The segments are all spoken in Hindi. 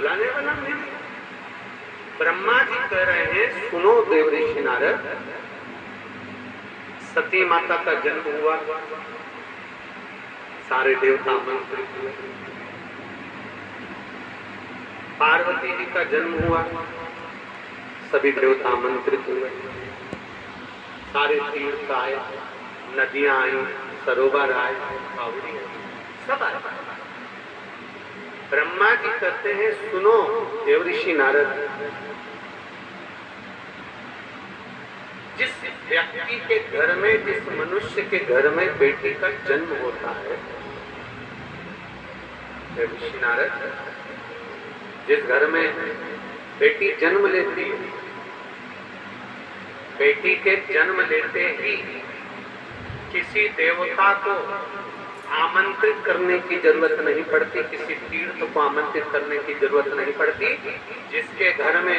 बुलाने वाला नहीं। ब्रह्मा जी कह रहे हैं, सुनो देवऋषि नारद, सती माता का जन्म हुआ, सारे देवता आमंत्रित हुए। पार्वती जी का जन्म हुआ, सभी देवता आमंत्रित हुए। सारे तीर्थ आए, नदियां आई, सरोवर आए, बावड़ी आई, सब आए। ब्रह्मा जी कहते हैं, सुनो देवऋषि नारद, जिस व्यक्ति के घर में, जिस मनुष्य के घर में बेटी का जन्म होता है, देवऋषि नारद, जिस घर में बेटी जन्म लेती है, बेटी के जन्म लेते ही किसी देवता को आमंत्रित करने की जरूरत नहीं पड़ती, किसी तीर्थ को आमंत्रित करने की जरूरत नहीं पड़ती। जिसके घर में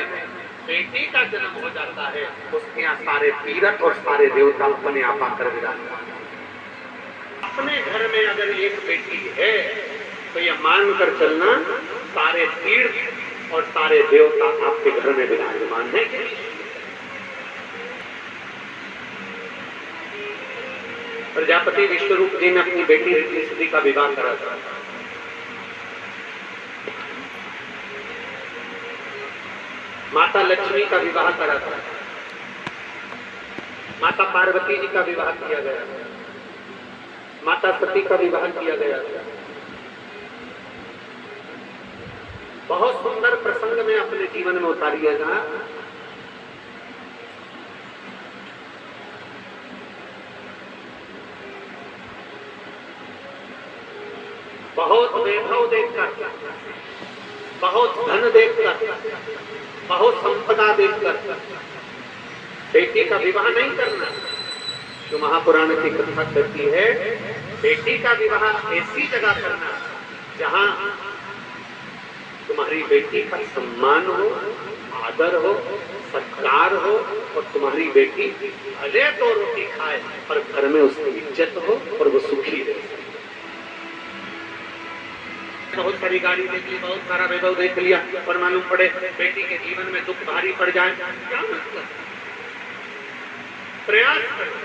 बेटी का जन्म हो जाता है, उसके यहाँ सारे तीर्थ और सारे देवता अपने आप आकर विराजमान। अपने घर में अगर एक बेटी है तो यह मानकर चलना, सारे तीर्थ और सारे देवता आपके घर में विराजमान है। प्रजापति विश्वरूप जी ने अपनी बेटी ऋषि का विवाह करा था। माता लक्ष्मी का विवाह करा था। माता पार्वती जी का विवाह किया गया। माता सती का विवाह किया गया। बहुत सुंदर प्रसंग में अपने जीवन में उतारिएगा। बहुत वैभव देखकर, बहुत धन देखकर, बहुत संपदा देखकर बेटी का विवाह नहीं करना। जो महापुराण की कथा कहती है, बेटी का विवाह ऐसी जगह करना जहां तुम्हारी बेटी का सम्मान हो, आदर हो, सत्कार हो, और तुम्हारी बेटी भले तो रोटी खाए पर घर में उसकी इज्जत हो और वो सुखी रहे। बहुत सारी गाड़ी देख ली, बहुत सारा वैभव देख लिया, पर मालूम पड़े बेटी के जीवन में दुख भारी पड़ जाए, क्या मतलब? प्रयास करो,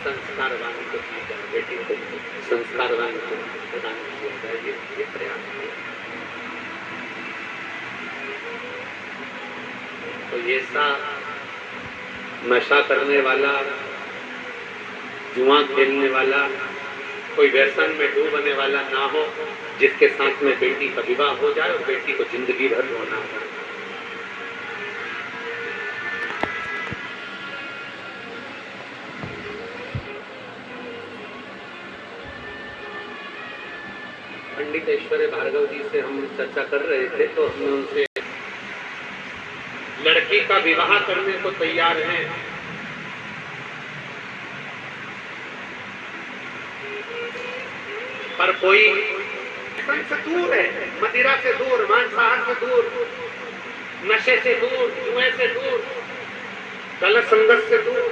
संस्कारवान को किया जाए, बेटी को संस्कारवान को प्रदान किया जाए, ये प्रयास है। तो ये सा नशा करने वाला, जुआ खेलने वाला, कोई व्यसन में डूबने वाला ना हो, जिसके साथ में बेटी का विवाह हो जाए और बेटी को जिंदगी भर रोना पड़े। पंडित ऐश्वर्य भार्गव जी से हम चर्चा कर रहे थे, तो हमने उनसे लड़की का विवाह करने को तैयार हैं, पर कोई से दूर है, मदिरा से दूर, मांसाहार से दूर, नशे से दूर, जुए से दूर, गलत संगत से दूर।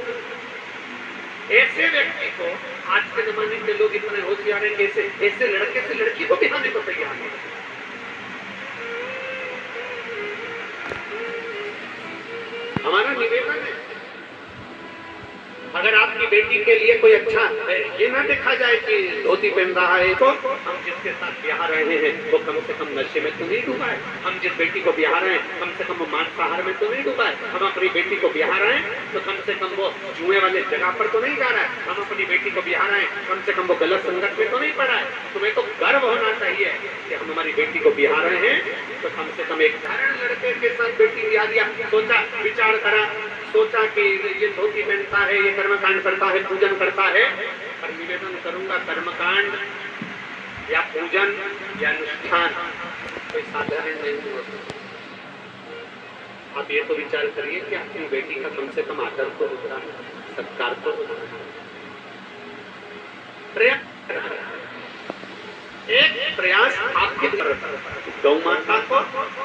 ऐसे व्यक्ति को आज के जमाने के लोग इतने होशियार हैं कि ऐसे लड़के से लड़की को बिहाने को तैयार है। हमारा निवेदन है, अगर आपकी बेटी के लिए कोई अच्छा ये ना देखा जाए कि धोती पहन रहा है, तो हम जिसके साथ ब्याह रहे हैं वो कम से कम नशे में तो नहीं डूबा है। हम जिस बेटी को ब्याह रहे हैं कम से कम वो मांसाहार में तो नहीं डूबा है। हम अपनी बेटी को ब्याह रहे हैं तो कम से कम वो जुए वाले जगह पर तो नहीं जा रहा है। हम अपनी बेटी को ब्याह रहे हैं कम से कम वो गलत संगत में तो नहीं पड़ा है। तुम्हें तो गर्व होना चाहिए कि हम हमारी बेटी को ब्याह रहे हैं, तो कम से कम एक साधारण लड़के के साथ बेटी ब्याह दिया। सोचा, विचार करा, सोचा कि ये धोती पहनता है, ये कर्मकांड करता है, पूजन करता है, पर निवेदन करूंगा कर्मकांड या पूजन या अनुष्ठान कोई साधारण नहीं होता। आप ये तो विचार करिए कि अपनी बेटी का कम से कम आदर तो होता है, सत्कार तो होता है। एक प्रयास आपकी तरफ, गौ माता को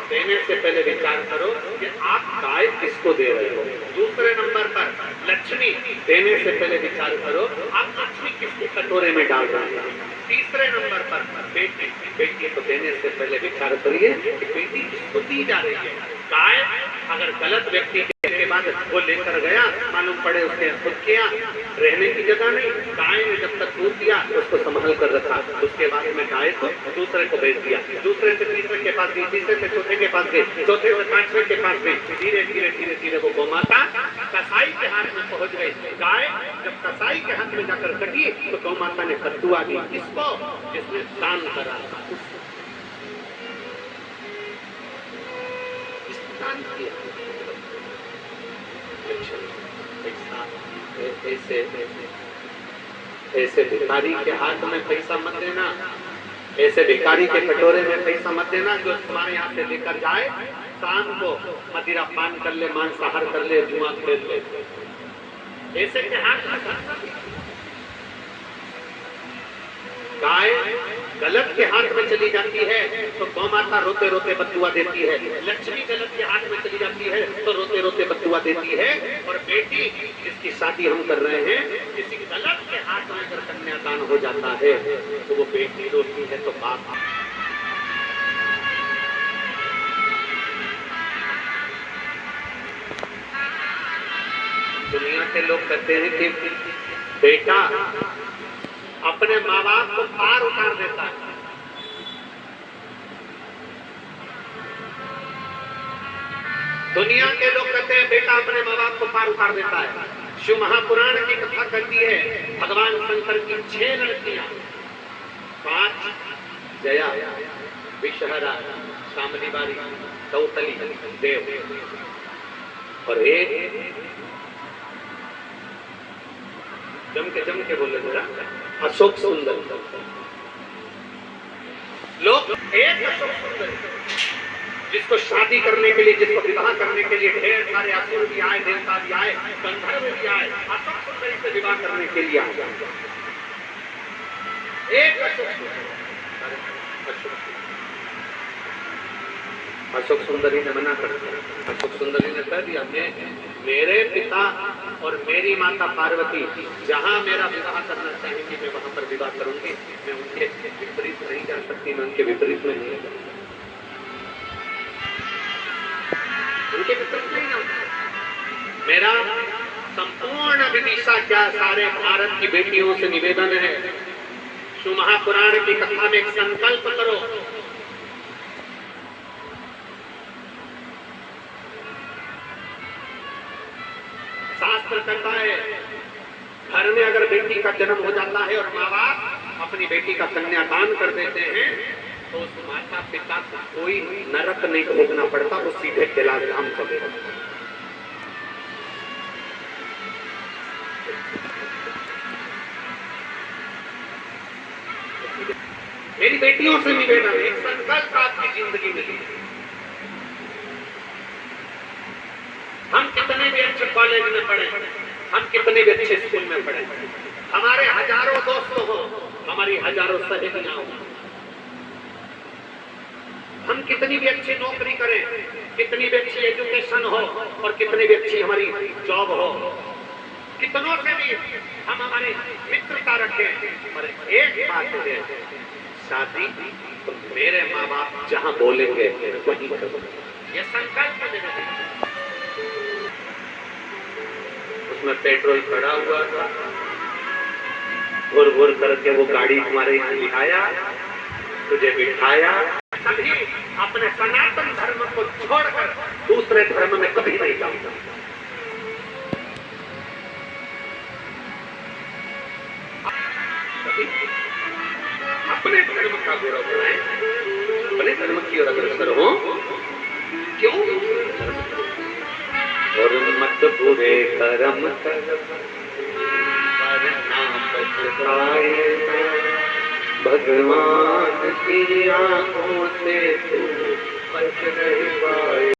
देने से पहले विचार करो कि आप गाय किसको दे रहे हो। दूसरे नंबर पर लक्ष्मी देने से पहले विचार करो आप लक्ष्मी किसके कटोरे में डाल रहे हैं। तीसरे नंबर पर बेटी, बेटी को देने से पहले विचार करिए कि बेटी किसको दी जा रही है। गाय अगर गलत व्यक्ति के बाद वो लेकर गया, मालूम पड़े उसके खुद किया, रहने की जगह नहीं, गाय ने जब तक दूध दिया उसको संभाल कर रखा, उसके बाद में गाय को दूसरे को बेच दिया, दूसरे से तीसरे के पास गई, तीसरे से चौथे के पास गई, चौथे से पांचवे के पास गई, धीरे धीरे धीरे धीरे वो गौमाता कसाई के हाथ में पहुंच गई। गाय जब कसाई के हाथ में जाकर कटी तो गौमाता ने कद्दुआ दी किसको, जिसने दान करा, दान किया। ऐसे ऐसे भिखारी के हाथ में पैसा मत देना, ऐसे भिखारी के कटोरे में पैसा मत देना जो तुम्हारे यहाँ से लेकर जाए, शाम को मदिरा पान कर ले, मांसाहार कर ले, जुआ खेल ले, ऐसे के हाथ में। गाय गलत के हाथ में चली जाती है तो गौमाता रोते रोते बद्दुआ देती है, लक्ष्मी गलत के हाथ में चली जाती है तो रोते रोते बद्दुआ देती है, और बेटी जिसकी शादी हम कर रहे हैं, किसी गलत के हाथ में अगर कन्यादान हो जाता है तो वो बेटी रोती है तो बाप। दुनिया के लोग कहते हैं कि बेटा अपने माँ बाप को पार उतार देता है। दुनिया के लोग कहते हैं बेटा अपने माँ बाप को पार उतार देता है। शिव महापुराण की कथा कहती है भगवान शंकर की 6 लड़कियां, 5 जया, विषहरा, शामलीबारी, दौतली, देव, और एक जम के बोले जरा अशोक सुंदर। लोग एक अशोक सुंदर जिसको शादी करने के लिए, जिसको विवाह करने के लिए ढेर सारे असुर भी आए, देवता भी आए, गंधर्व भी आए, अशोक सुंदरी से विवाह करने के लिए आए। एक अशोक सुंदरी ने मना कर दिया। अशोक सुंदरी ने कह दिया मेरे पिता और मेरी माता पार्वती जहाँ मेरा विवाह करना चाहेंगे मैं वहां पर विवाह करूंगी, मैं उनके विपरीत नहीं जा सकती, मैं उनके विपरीत में नहीं, उनके विपरीत नहीं जाऊंगी। मेरा संपूर्ण विदिशा क्या सारे भारत की बेटियों से निवेदन है, शिव महापुराण की कथा में एक संकल्प करो, शास्त्र कहता है घर में अगर बेटी का जन्म हो जाता है और माँ बाप अपनी बेटी का कन्यादान कर देते हैं तो उस माता पिता को कोई नरक नहीं भोगना पड़ता, वो सीधे कैलाश-धाम चले जाते हैं। मेरी बेटियों से निवेदन, एक संकल्प आपकी जिंदगी में, हम कितने भी अच्छे कॉलेज में पढ़े, हम कितने भी अच्छे स्कूल में पढ़े, हमारे हजारों दोस्त हो, हमारी हजारों सहेलियां हो, हम कितनी भी अच्छी नौकरी करें, कितनी भी अच्छी एजुकेशन हो और कितनी भी अच्छी हमारी जॉब हो, कितनों से भी हम हमारी मित्रता रखें, पर एक बात है शादी तो मेरे माँ बाप जहाँ बोलेंगे वही करो, ये संकल्प लेना। उसमें पेट्रोल पड़ा हुआ था, घुर घुर करके वो गाड़ी हमारे यहाँ लिखाया, तुझे बिठाया, कभी अपने सनातन धर्म को छोड़कर दूसरे धर्म में कभी नहीं जाऊंगा। अपने धर्म का गौरव कराएं, अपने धर्म की ओर अग्रसर हो, क्यों? और मत बुरे कर्म कर भगवान की आंखों से तू बच नहीं पाए।